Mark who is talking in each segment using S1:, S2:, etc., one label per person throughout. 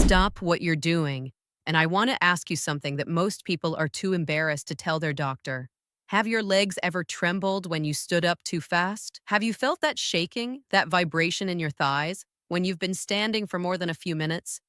S1: Stop what you're doing. And I want to ask you something that most people are too embarrassed to tell their doctor. Have your legs ever trembled when you stood up too fast? Have you felt that shaking, that vibration in your thighs, when you've been standing for more than a few minutes?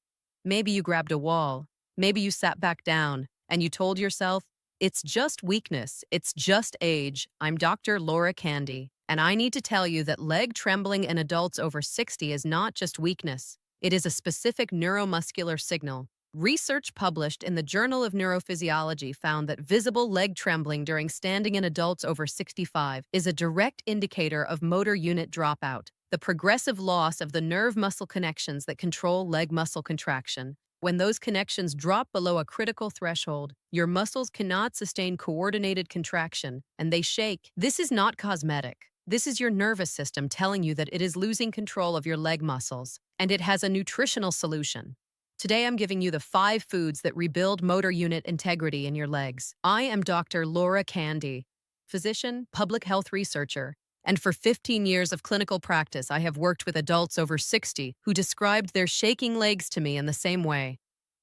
S1: Maybe you grabbed a wall. Maybe you sat back down and you told yourself, it's just weakness. It's just age. I'm Dr. Laura Candy, and I need to tell you that leg trembling in adults over 60 is not just weakness. It is a specific neuromuscular signal. Research published in the Journal of Neurophysiology found that visible leg trembling during standing in adults over 65 is a direct indicator of motor unit dropout, the progressive loss of the nerve muscle connections that control leg muscle contraction. When those connections drop below a critical threshold, your muscles cannot sustain coordinated contraction, and they shake. This is not cosmetic. This is your nervous system telling you that it is losing control of your leg muscles, and it has a nutritional solution. Today, I'm giving you the 5 foods that rebuild motor unit integrity in your legs. I am Dr. Laura Candy, physician, public health researcher, and for 15 years of clinical practice, I have worked with adults over 60 who described their shaking legs to me in the same way.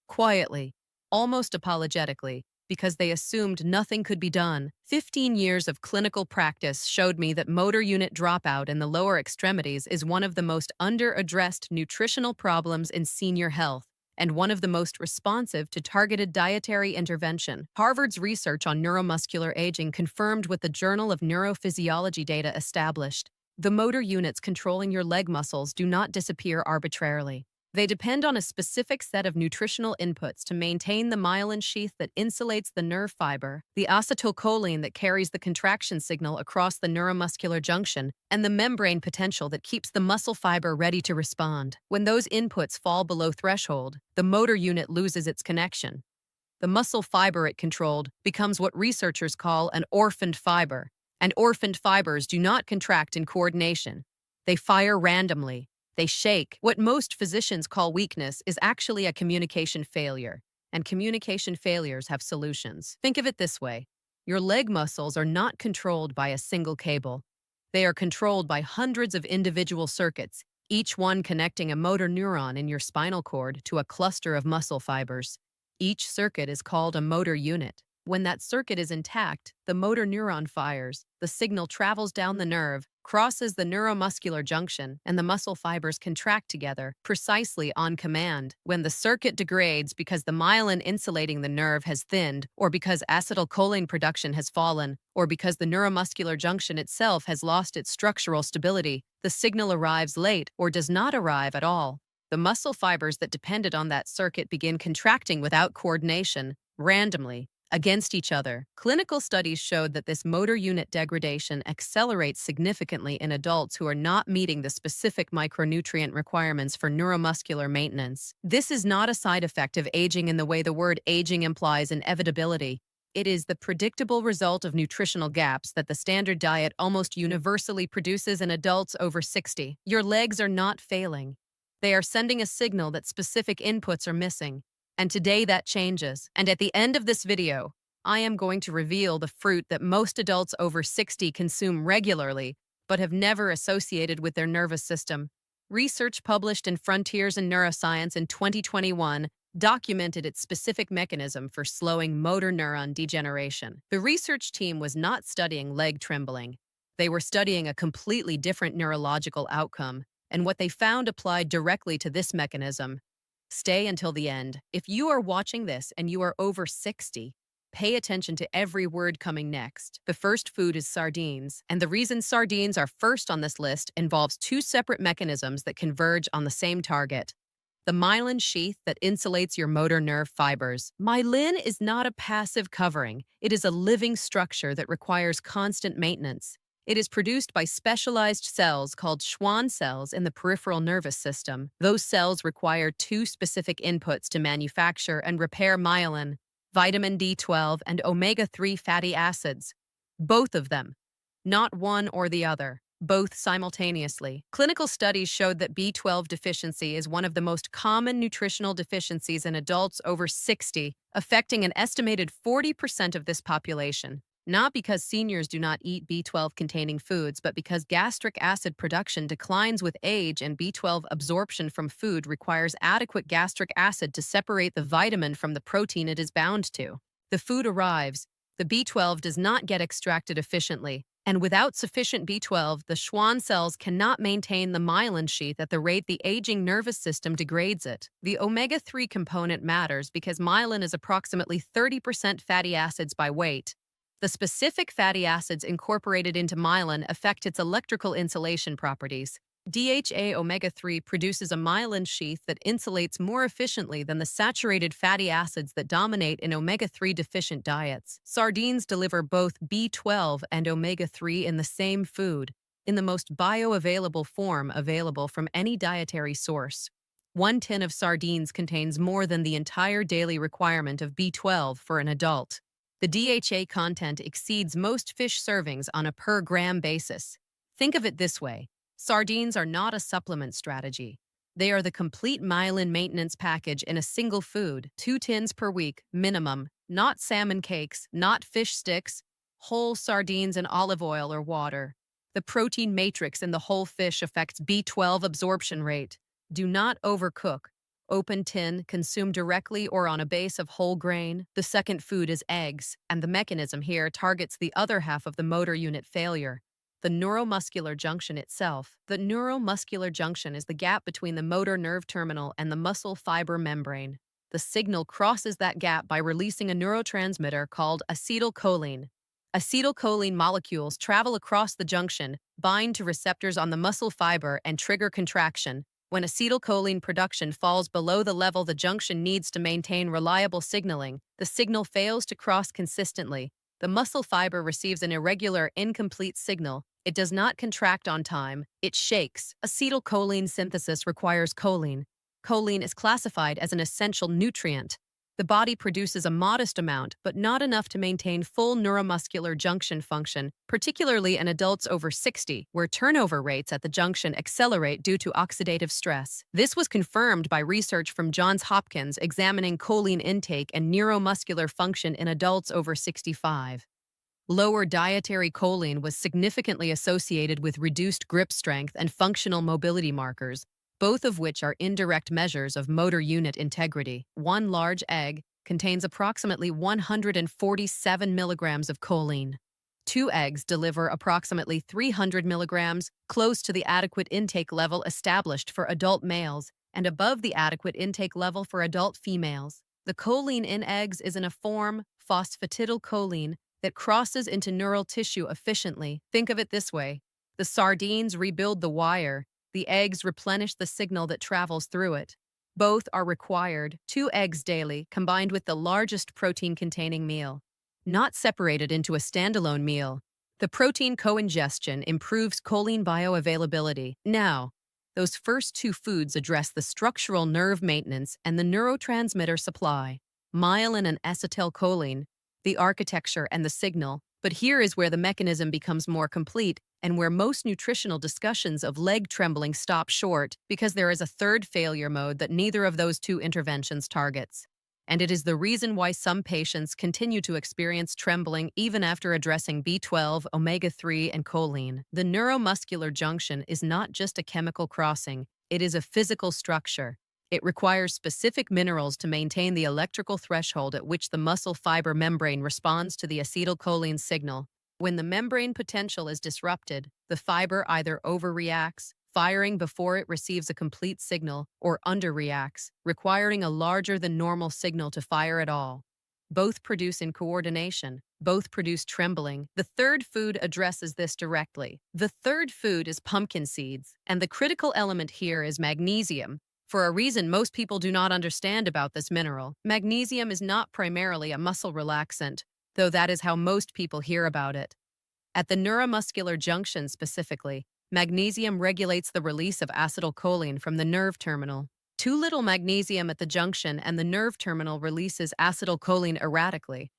S1: Quietly, almost apologetically, because they assumed nothing could be done. 15 years of clinical practice showed me that motor unit dropout in the lower extremities is one of the most under-addressed nutritional problems in senior health, and one of the most responsive to targeted dietary intervention. Harvard's research on neuromuscular aging confirmed what the Journal of Neurophysiology data established. The motor units controlling your leg muscles do not disappear arbitrarily. They depend on a specific set of nutritional inputs to maintain the myelin sheath that insulates the nerve fiber, the acetylcholine that carries the contraction signal across the neuromuscular junction, and the membrane potential that keeps the muscle fiber ready to respond. When those inputs fall below threshold, the motor unit loses its connection. The muscle fiber it controlled becomes what researchers call an orphaned fiber, and orphaned fibers do not contract in coordination. They fire randomly. They shake. What most physicians call weakness is actually a communication failure, and communication failures have solutions. Think of it this way. Your leg muscles are not controlled by a single cable. They are controlled by hundreds of individual circuits, each one connecting a motor neuron in your spinal cord to a cluster of muscle fibers. Each circuit is called a motor unit. When that circuit is intact, the motor neuron fires, the signal travels down the nerve, crosses the neuromuscular junction, and the muscle fibers contract together, precisely on command. When the circuit degrades because the myelin insulating the nerve has thinned, or because acetylcholine production has fallen, or because the neuromuscular junction itself has lost its structural stability, the signal arrives late or does not arrive at all. The muscle fibers that depended on that circuit begin contracting without coordination, randomly, against each other. Clinical studies showed that this motor unit degradation accelerates significantly in adults who are not meeting the specific micronutrient requirements for neuromuscular maintenance. This is not a side effect of aging in the way the word aging implies inevitability. It is the predictable result of nutritional gaps that the standard diet almost universally produces in adults over 60. Your legs are not failing. They are sending a signal that specific inputs are missing. And today that changes. And at the end of this video, I am going to reveal the fruit that most adults over 60 consume regularly, but have never associated with their nervous system. Research published in Frontiers in Neuroscience in 2021 documented its specific mechanism for slowing motor neuron degeneration. The research team was not studying leg trembling. They were studying a completely different neurological outcome, and what they found applied directly to this mechanism. Stay until the end. If you are watching this and you are over 60, pay attention to every word coming next. The first food is sardines, and the reason sardines are first on this list involves 2 separate mechanisms that converge on the same target. The myelin sheath that insulates your motor nerve fibers. Myelin is not a passive covering. It is a living structure that requires constant maintenance. It is produced by specialized cells called Schwann cells in the peripheral nervous system. Those cells require 2 specific inputs to manufacture and repair myelin, vitamin D12 and omega-3 fatty acids. Both of them, not one or the other, both simultaneously. Clinical studies showed that B12 deficiency is one of the most common nutritional deficiencies in adults over 60, affecting an estimated 40% of this population. Not because seniors do not eat B12 containing foods, but because gastric acid production declines with age and B12 absorption from food requires adequate gastric acid to separate the vitamin from the protein it is bound to. The food arrives, the B12 does not get extracted efficiently, and without sufficient B12, the Schwann cells cannot maintain the myelin sheath at the rate the aging nervous system degrades it. The omega-3 component matters because myelin is approximately 30% fatty acids by weight. The specific fatty acids incorporated into myelin affect its electrical insulation properties. DHA omega-3 produces a myelin sheath that insulates more efficiently than the saturated fatty acids that dominate in omega-3 deficient diets. Sardines deliver both B12 and omega-3 in the same food, in the most bioavailable form available from any dietary source. 1 tin of sardines contains more than the entire daily requirement of B12 for an adult. The DHA content exceeds most fish servings on a per-gram basis. Think of it this way. Sardines are not a supplement strategy. They are the complete myelin maintenance package in a single food, 2 tins per week, minimum, not salmon cakes, not fish sticks, whole sardines in olive oil or water. The protein matrix in the whole fish affects B12 absorption rate. Do not overcook. Open tin, consume directly or on a base of whole grain. The second food is eggs, and the mechanism here targets the other half of the motor unit failure. The neuromuscular junction itself. The neuromuscular junction is the gap between the motor nerve terminal and the muscle fiber membrane. The signal crosses that gap by releasing a neurotransmitter called acetylcholine. Acetylcholine molecules travel across the junction, bind to receptors on the muscle fiber, and trigger contraction. When acetylcholine production falls below the level the junction needs to maintain reliable signaling, the signal fails to cross consistently. The muscle fiber receives an irregular, incomplete signal. It does not contract on time. It shakes. Acetylcholine synthesis requires choline. Choline is classified as an essential nutrient. The body produces a modest amount, but not enough to maintain full neuromuscular junction function, particularly in adults over 60, where turnover rates at the junction accelerate due to oxidative stress. This was confirmed by research from Johns Hopkins examining choline intake and neuromuscular function in adults over 65. Lower dietary choline was significantly associated with reduced grip strength and functional mobility markers, both of which are indirect measures of motor unit integrity. One large egg contains approximately 147 milligrams of choline. 2 eggs deliver approximately 300 milligrams, close to the adequate intake level established for adult males and above the adequate intake level for adult females. The choline in eggs is in a form, phosphatidylcholine, that crosses into neural tissue efficiently. Think of it this way. The sardines rebuild the wire. The eggs replenish the signal that travels through it. Both are required, 2 eggs daily, combined with the largest protein-containing meal, not separated into a standalone meal. The protein co-ingestion improves choline bioavailability. Now, those first 2 foods address the structural nerve maintenance and the neurotransmitter supply, myelin and acetylcholine, the architecture and the signal. But here is where the mechanism becomes more complete and where most nutritional discussions of leg trembling stop short, because there is a third failure mode that neither of those 2 interventions targets. And it is the reason why some patients continue to experience trembling even after addressing B12, omega-3, and choline. The neuromuscular junction is not just a chemical crossing, it is a physical structure. It requires specific minerals to maintain the electrical threshold at which the muscle fiber membrane responds to the acetylcholine signal. When the membrane potential is disrupted, the fiber either overreacts, firing before it receives a complete signal, or underreacts, requiring a larger than normal signal to fire at all. Both produce in coordination. Both produce trembling. The third food addresses this directly. The third food is pumpkin seeds, and the critical element here is magnesium. For a reason most people do not understand about this mineral, magnesium is not primarily a muscle relaxant, though that is how most people hear about it. At the neuromuscular junction specifically, magnesium regulates the release of acetylcholine from the nerve terminal. Too little magnesium at the junction and the nerve terminal releases acetylcholine erratically.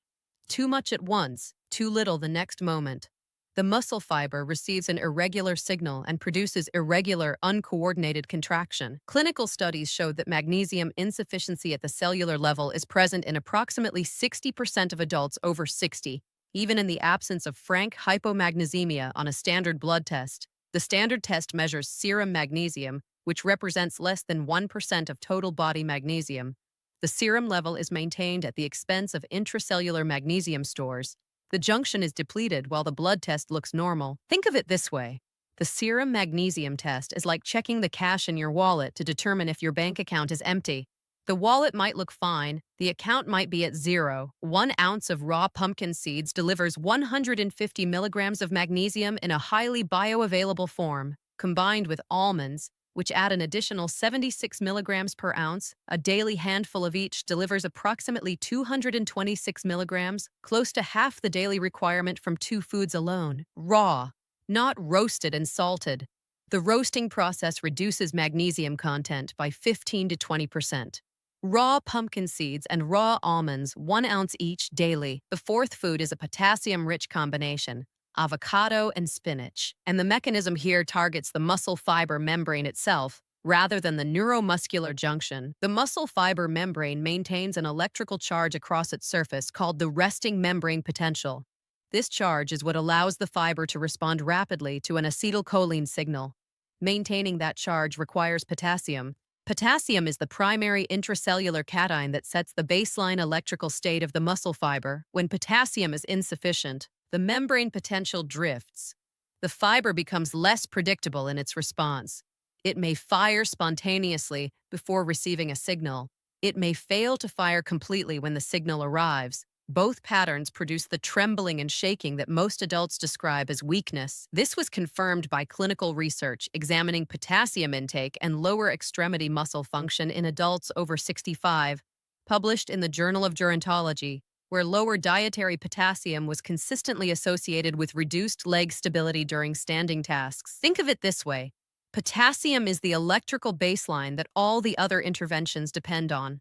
S1: Too much at once, too little the next moment. The muscle fiber receives an irregular signal and produces irregular, uncoordinated contraction. Clinical studies showed that magnesium insufficiency at the cellular level is present in approximately 60% of adults over 60. even in the absence of frank hypomagnesemia on a standard blood test. The standard test measures serum magnesium, which represents less than 1% of total body magnesium. The serum level is maintained at the expense of intracellular magnesium stores. The junction is depleted while the blood test looks normal. Think of it this way. The serum magnesium test is like checking the cash in your wallet to determine if your bank account is empty. The wallet might look fine, the account might be at zero. 1 ounce of raw pumpkin seeds delivers 150 milligrams of magnesium in a highly bioavailable form. Combined with almonds, which add an additional 76 milligrams per ounce, a daily handful of each delivers approximately 226 milligrams, close to half the daily requirement from 2 foods alone. Raw, not roasted and salted. The roasting process reduces magnesium content by 15 to 20%. Raw pumpkin seeds and raw almonds, 1 ounce each daily. The fourth food is a potassium-rich combination, avocado and spinach. And the mechanism here targets the muscle fiber membrane itself, rather than the neuromuscular junction. The muscle fiber membrane maintains an electrical charge across its surface called the resting membrane potential. This charge is what allows the fiber to respond rapidly to an acetylcholine signal. Maintaining that charge requires potassium. Potassium is the primary intracellular cation that sets the baseline electrical state of the muscle fiber. When potassium is insufficient, the membrane potential drifts. The fiber becomes less predictable in its response. It may fire spontaneously before receiving a signal. It may fail to fire completely when the signal arrives. Both patterns produce the trembling and shaking that most adults describe as weakness. This was confirmed by clinical research examining potassium intake and lower extremity muscle function in adults over 65, published in the Journal of Gerontology, where lower dietary potassium was consistently associated with reduced leg stability during standing tasks. Think of it this way. Potassium is the electrical baseline that all the other interventions depend on.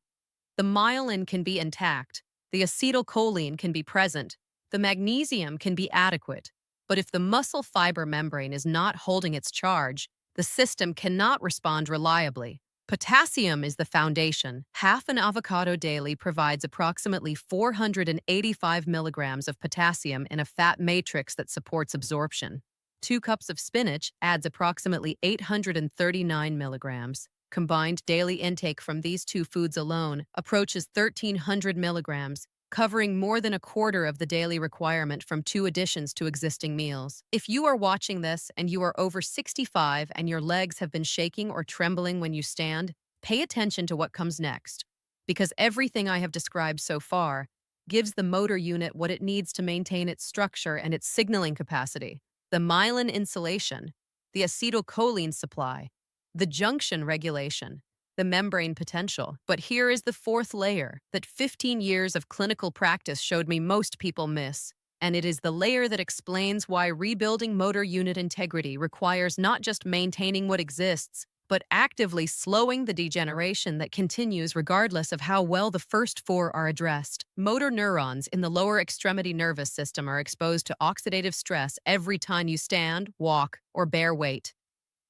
S1: The myelin can be intact. The acetylcholine can be present, the magnesium can be adequate, but if the muscle fiber membrane is not holding its charge, the system cannot respond reliably. Potassium is the foundation. Half an avocado daily provides approximately 485 milligrams of potassium in a fat matrix that supports absorption. 2 cups of spinach adds approximately 839 milligrams. Combined daily intake from these 2 foods alone approaches 1,300 milligrams, covering more than a quarter of the daily requirement from 2 additions to existing meals. If you are watching this and you are over 65 and your legs have been shaking or trembling when you stand, pay attention to what comes next, because everything I have described so far gives the motor unit what it needs to maintain its structure and its signaling capacity: the myelin insulation, the acetylcholine supply, the junction regulation, the membrane potential. But here is the 4th layer that 15 years of clinical practice showed me most people miss. And it is the layer that explains why rebuilding motor unit integrity requires not just maintaining what exists, but actively slowing the degeneration that continues regardless of how well the first 4 are addressed. Motor neurons in the lower extremity nervous system are exposed to oxidative stress every time you stand, walk, or bear weight.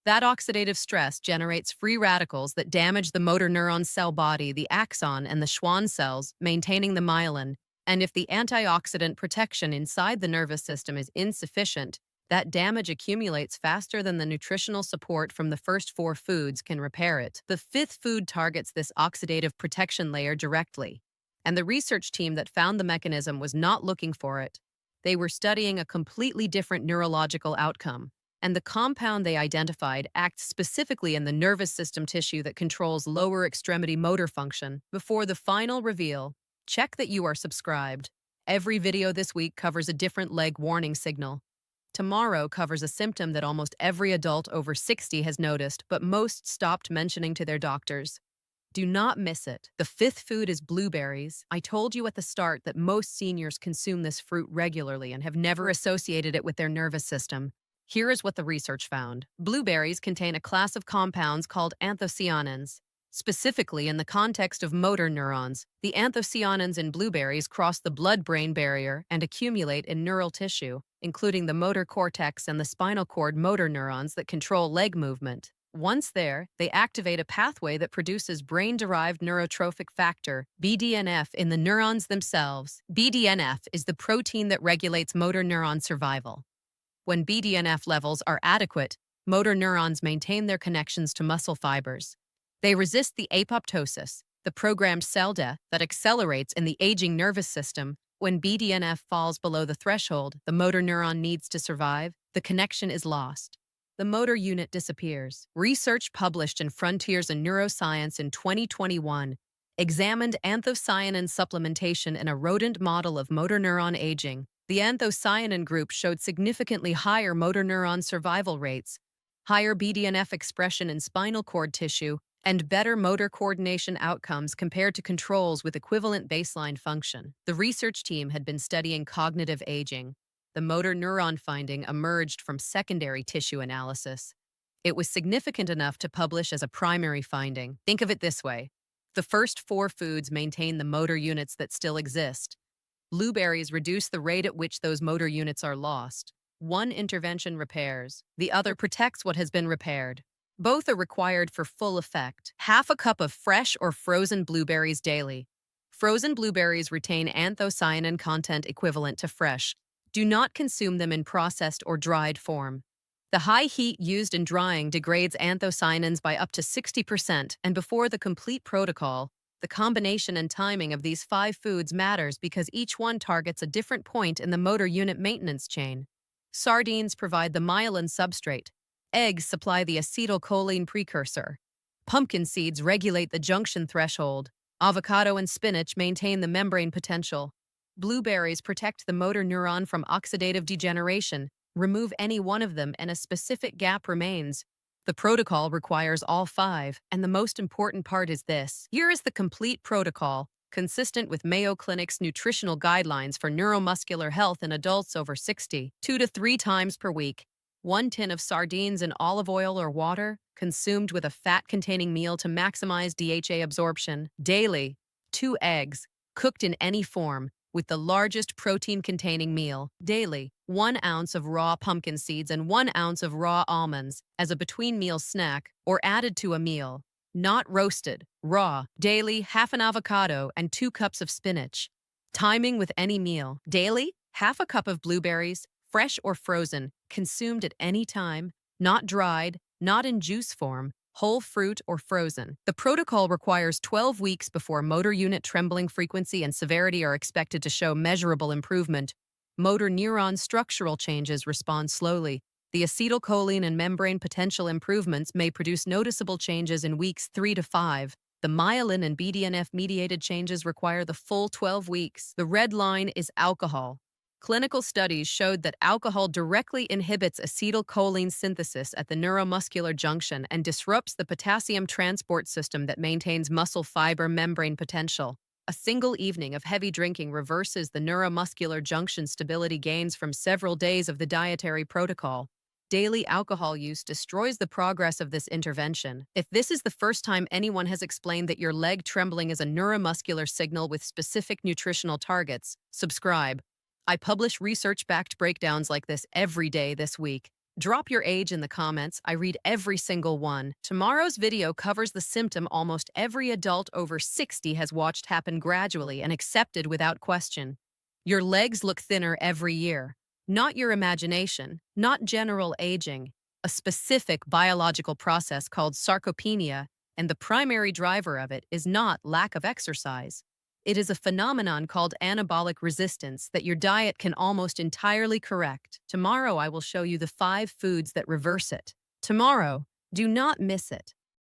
S1: That oxidative stress generates free radicals that damage the motor neuron cell body, the axon, and the Schwann cells, maintaining the myelin. And if the antioxidant protection inside the nervous system is insufficient, that damage accumulates faster than the nutritional support from the first 4 foods can repair it. The 5th food targets this oxidative protection layer directly. And the research team that found the mechanism was not looking for it. They were studying a completely different neurological outcome. And the compound they identified acts specifically in the nervous system tissue that controls lower extremity motor function. Before the final reveal, check that you are subscribed. Every video this week covers a different leg warning signal. Tomorrow covers a symptom that almost every adult over 60 has noticed, but most stopped mentioning to their doctors. Do not miss it. The 5th food is blueberries. I told you at the start that most seniors consume this fruit regularly and have never associated it with their nervous system. Here is what the research found. Blueberries contain a class of compounds called anthocyanins. Specifically, in the context of motor neurons, the anthocyanins in blueberries cross the blood-brain barrier and accumulate in neural tissue, including the motor cortex and the spinal cord motor neurons that control leg movement. Once there, they activate a pathway that produces brain-derived neurotrophic factor, BDNF, in the neurons themselves. BDNF is the protein that regulates motor neuron survival. When BDNF levels are adequate, motor neurons maintain their connections to muscle fibers. They resist the apoptosis, the programmed cell death that accelerates in the aging nervous system. When BDNF falls below the threshold the motor neuron needs to survive, the connection is lost. The motor unit disappears. Research published in Frontiers in Neuroscience in 2021 examined anthocyanin supplementation in a rodent model of motor neuron aging. The anthocyanin group showed significantly higher motor neuron survival rates, higher BDNF expression in spinal cord tissue, and better motor coordination outcomes compared to controls with equivalent baseline function. The research team had been studying cognitive aging. The motor neuron finding emerged from secondary tissue analysis. It was significant enough to publish as a primary finding. Think of it this way. The first 4 foods maintain the motor units that still exist. Blueberries reduce the rate at which those motor units are lost. One intervention repairs, the other protects what has been repaired. Both are required for full effect. Half a cup of fresh or frozen blueberries daily. Frozen blueberries retain anthocyanin content equivalent to fresh. Do not consume them in processed or dried form. The high heat used in drying degrades anthocyanins by up to 60%, and before the complete protocol, the combination and timing of these 5 foods matters because each one targets a different point in the motor unit maintenance chain. Sardines provide the myelin substrate. Eggs supply the acetylcholine precursor. Pumpkin seeds regulate the junction threshold. Avocado and spinach maintain the membrane potential. Blueberries protect the motor neuron from oxidative degeneration. Remove any one of them and a specific gap remains. The protocol requires all 5, and the most important part is this. Here is the complete protocol, consistent with Mayo Clinic's nutritional guidelines for neuromuscular health in adults over 60. 2 to 3 times per week. 1 tin of sardines in olive oil or water, consumed with a fat-containing meal to maximize DHA absorption. Daily. 2 eggs, cooked in any form, with the largest protein-containing meal. Daily. 1 ounce of raw pumpkin seeds and 1 ounce of raw almonds as a between-meal snack or added to a meal. Not roasted. Raw. Daily. Half an avocado and 2 cups of spinach. Timing with any meal. Daily. Half a cup of blueberries, fresh or frozen, consumed at any time, not dried, not in juice form, whole fruit or frozen. The protocol requires 12 weeks before motor unit trembling frequency and severity are expected to show measurable improvement. Motor neuron structural changes respond slowly. The acetylcholine and membrane potential improvements may produce noticeable changes in weeks 3 to 5. The myelin and BDNF-mediated changes require the full 12 weeks. The red line is alcohol. Clinical studies showed that alcohol directly inhibits acetylcholine synthesis at the neuromuscular junction and disrupts the potassium transport system that maintains muscle fiber membrane potential. A single evening of heavy drinking reverses the neuromuscular junction stability gains from several days of the dietary protocol. Daily alcohol use destroys the progress of this intervention. If this is the first time anyone has explained that your leg trembling is a neuromuscular signal with specific nutritional targets, subscribe. I publish research-backed breakdowns like this every day this week. Drop your age in the comments. I read every single one. Tomorrow's video covers the symptom almost every adult over 60 has watched happen gradually and accepted without question. Your legs look thinner every year. Not your imagination, not general aging. A specific biological process called sarcopenia, and the primary driver of it is not lack of exercise. It is a phenomenon called anabolic resistance that your diet can almost entirely correct. Tomorrow I will show you the 5 foods that reverse it. Tomorrow, do not miss it.